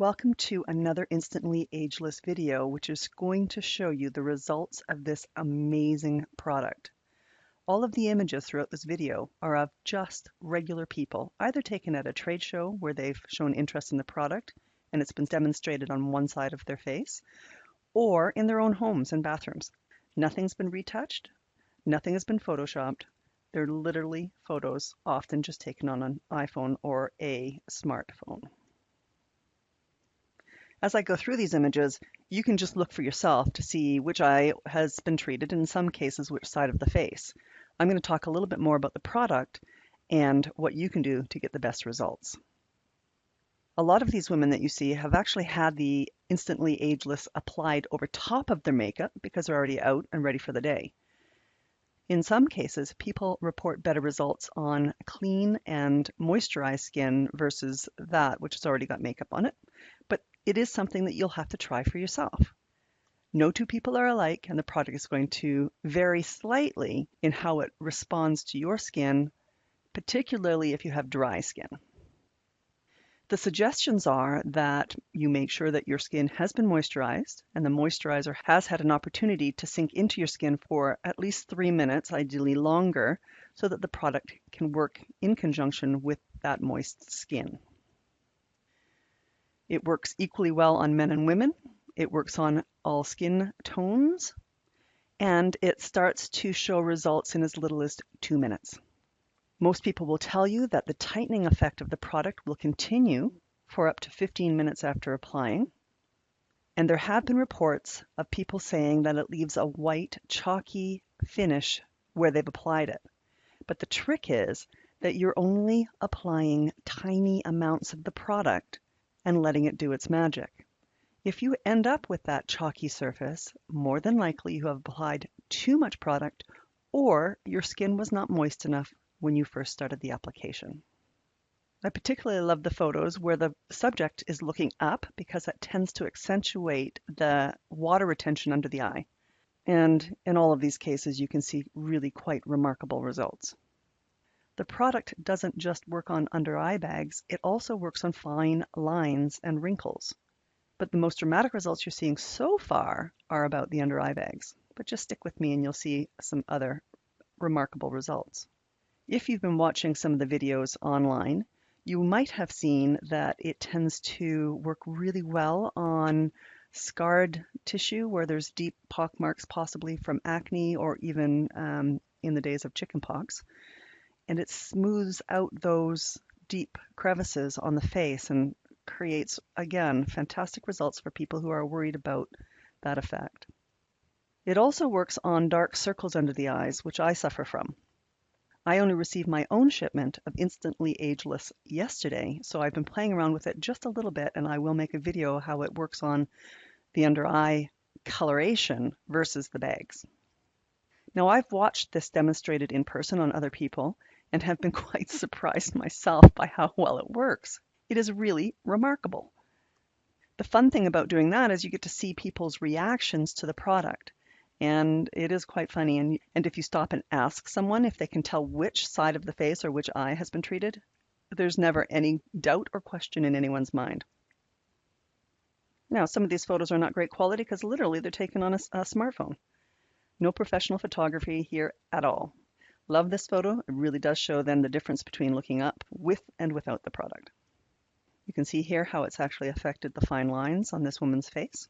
Welcome to another Instantly Ageless video, which is going to show you the results of this amazing product. All of the images throughout this video are of just regular people, either taken at a trade show where they've shown interest in the product and it's been demonstrated on one side of their face, or in their own homes and bathrooms. Nothing's been retouched, nothing has been photoshopped. They're literally photos, often just taken on an iPhone or a smartphone. As I go through these images, you can just look for yourself to see which eye has been treated, in some cases which side of the face. I'm going to talk a little bit more about the product and what you can do to get the best results. A lot of these women that you see have actually had the Instantly Ageless applied over top of their makeup because they're already out and ready for the day. In some cases, people report better results on clean and moisturized skin versus that which has already got makeup on it. But it is something that you'll have to try for yourself. No two people are alike, and the product is going to vary slightly in how it responds to your skin, particularly if you have dry skin. The suggestions are that you make sure that your skin has been moisturized and the moisturizer has had an opportunity to sink into your skin for at least 3 minutes, ideally longer, so that the product can work in conjunction with that moist skin. It works equally well on men and women. It works on all skin tones, and it starts to show results in as little as 2 minutes. Most people will tell you that the tightening effect of the product will continue for up to 15 minutes after applying. And there have been reports of people saying that it leaves a white, chalky finish where they've applied it. But the trick is that you're only applying tiny amounts of the product and letting it do its magic. If you end up with that chalky surface, more than likely you have applied too much product or your skin was not moist enough when you first started the application. I particularly love the photos where the subject is looking up because that tends to accentuate the water retention under the eye. And in all of these cases, you can see really quite remarkable results. The product doesn't just work on under eye bags, it also works on fine lines and wrinkles. But the most dramatic results you're seeing so far are about the under eye bags. But just stick with me and you'll see some other remarkable results. If you've been watching some of the videos online, you might have seen that it tends to work really well on scarred tissue where there's deep pock marks, possibly from acne or even in the days of chickenpox. And it smooths out those deep crevices on the face and creates, again, fantastic results for people who are worried about that effect. It also works on dark circles under the eyes, which I suffer from. I only received my own shipment of Instantly Ageless yesterday, so I've been playing around with it just a little bit, and I will make a video how it works on the under eye coloration versus the bags. Now, I've watched this demonstrated in person on other people and have been quite surprised myself by how well it works. It is really remarkable. The fun thing about doing that is you get to see people's reactions to the product. And it is quite funny. And if you stop and ask someone if they can tell which side of the face or which eye has been treated, there's never any doubt or question in anyone's mind. Now, some of these photos are not great quality because literally they're taken on a smartphone. No professional photography here at all. Love this photo. It really does show then the difference between looking up with and without the product. You can see here how it's actually affected the fine lines on this woman's face.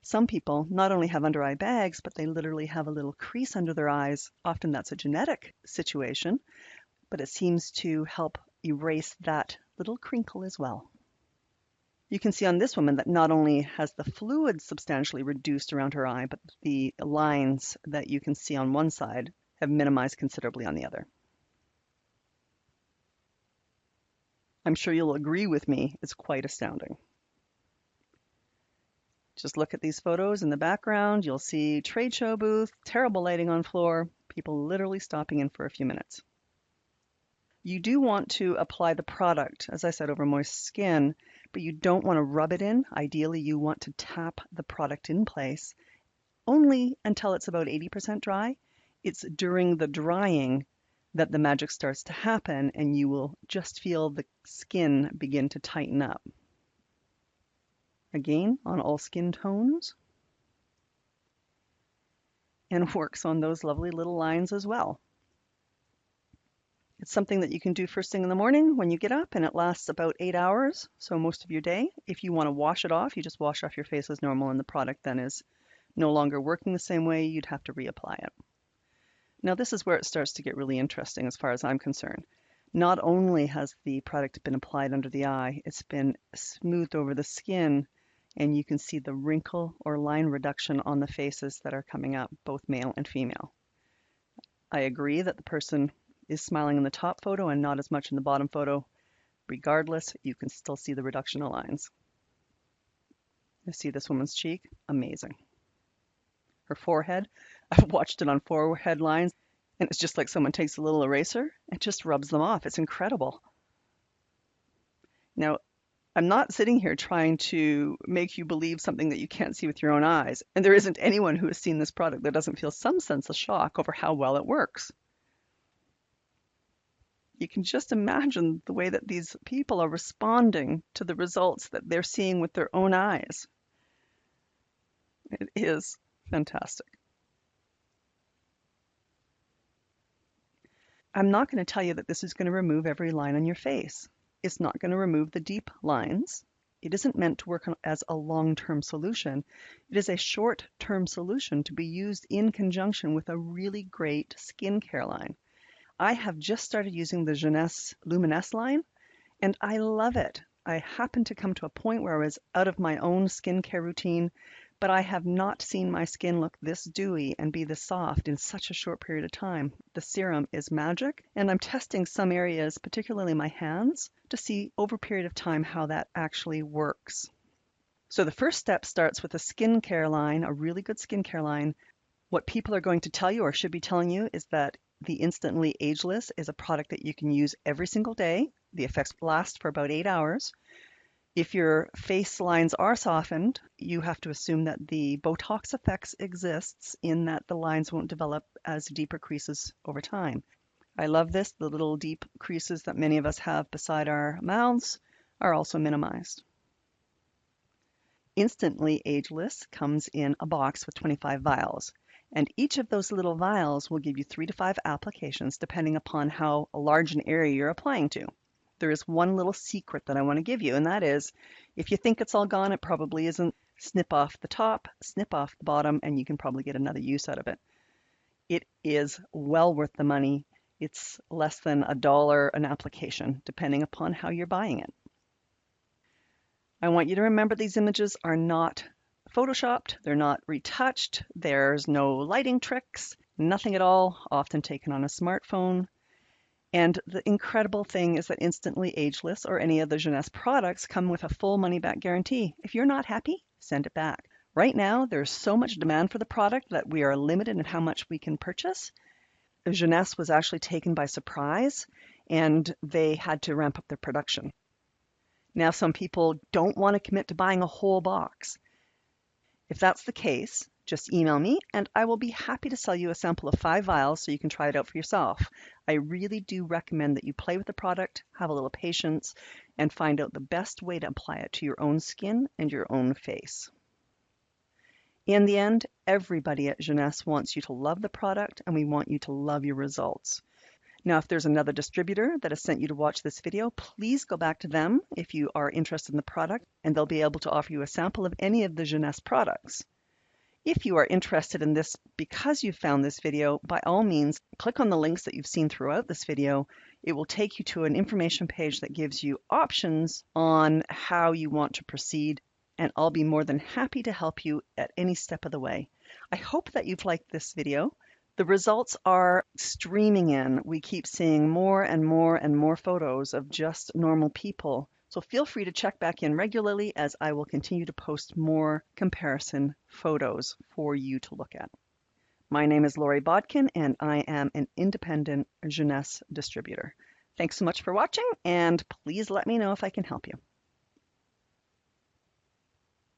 Some people not only have under eye bags, but they literally have a little crease under their eyes. Often that's a genetic situation, but it seems to help erase that little crinkle as well. You can see on this woman that not only has the fluid substantially reduced around her eye, but the lines that you can see on one side have minimized considerably on the other. I'm sure you'll agree with me, it's quite astounding. Just look at these photos in the background. You'll see trade show booth, terrible lighting on floor, people literally stopping in for a few minutes. You do want to apply the product, as I said, over moist skin, but you don't want to rub it in. Ideally, you want to tap the product in place only until it's about 80% dry. It's during the drying that the magic starts to happen and you will just feel the skin begin to tighten up. again on all skin tones, and works on those lovely little lines as well. It's something that you can do first thing in the morning when you get up, and it lasts about 8 hours, so most of your day. If you want to wash it off, you just wash off your face as normal, and the product then is no longer working the same way. You'd have to reapply it. Now this is where it starts to get really interesting as far as I'm concerned. Not only has the product been applied under the eye, it's been smoothed over the skin, and you can see the wrinkle or line reduction on the faces that are coming up, both male and female. I agree that the person is smiling in the top photo and not as much in the bottom photo. Regardless, you can still see the reduction of lines. You see this woman's cheek? Amazing. Her forehead, I've watched it on forehead lines, and it's just like someone takes a little eraser and just rubs them off. It's incredible. Now, I'm not sitting here trying to make you believe something that you can't see with your own eyes, and there isn't anyone who has seen this product that doesn't feel some sense of shock over how well it works. You can just imagine the way that these people are responding to the results that they're seeing with their own eyes. It is fantastic. I'm not going to tell you that this is going to remove every line on your face. It's not going to remove the deep lines. It isn't meant to work as a long-term solution. It is a short-term solution to be used in conjunction with a really great skincare line. I have just started using the Jeunesse Luminesse line, and I love it. I happened to come to a point where I was out of my own skincare routine, but I have not seen my skin look this dewy and be this soft in such a short period of time. The serum is magic, and I'm testing some areas, particularly my hands, to see over a period of time how that actually works. So the first step starts with a skincare line, a really good skincare line. What people are going to tell you or should be telling you is that the Instantly Ageless is a product that you can use every single day. The effects last for about 8 hours. If your face lines are softened, you have to assume that the botox effects exists in that the lines won't develop as deeper creases over time. I love this. The little deep creases that many of us have beside our mouths are also minimized. Instantly Ageless comes in a box with 25 vials. And each of those little vials will give you 3 to 5 applications depending upon how large an area you're applying to. There is one little secret that I want to give you, and that is, if you think it's all gone, it probably isn't. Snip off the top, snip off the bottom, and you can probably get another use out of it. It is well worth the money. It's less than $1 an application, depending upon how you're buying it. I want you to remember these images are not photoshopped, they're not retouched, there's no lighting tricks, nothing at all, often taken on a smartphone. And the incredible thing is that Instantly Ageless or any of the Jeunesse products come with a full money-back guarantee. If you're not happy, send it back. Right now, there's so much demand for the product that we are limited in how much we can purchase. Jeunesse was actually taken by surprise, and they had to ramp up their production. Now, some people don't want to commit to buying a whole box. If that's the case, just email me and I will be happy to sell you a sample of 5 vials so you can try it out for yourself. I really do recommend that you play with the product, have a little patience, and find out the best way to apply it to your own skin and your own face. In the end, everybody at Jeunesse wants you to love the product, and we want you to love your results. Now, if there's another distributor that has sent you to watch this video, please go back to them if you are interested in the product, and they'll be able to offer you a sample of any of the Jeunesse products. If you are interested in this because you found this video, by all means, click on the links that you've seen throughout this video. It will take you to an information page that gives you options on how you want to proceed, and I'll be more than happy to help you at any step of the way. I hope that you've liked this video. The results are streaming in. We keep seeing more and more and more photos of just normal people. So feel free to check back in regularly as I will continue to post more comparison photos for you to look at. My name is Lori Bodkin and I am an independent Jeunesse distributor. Thanks so much for watching, and please let me know if I can help you.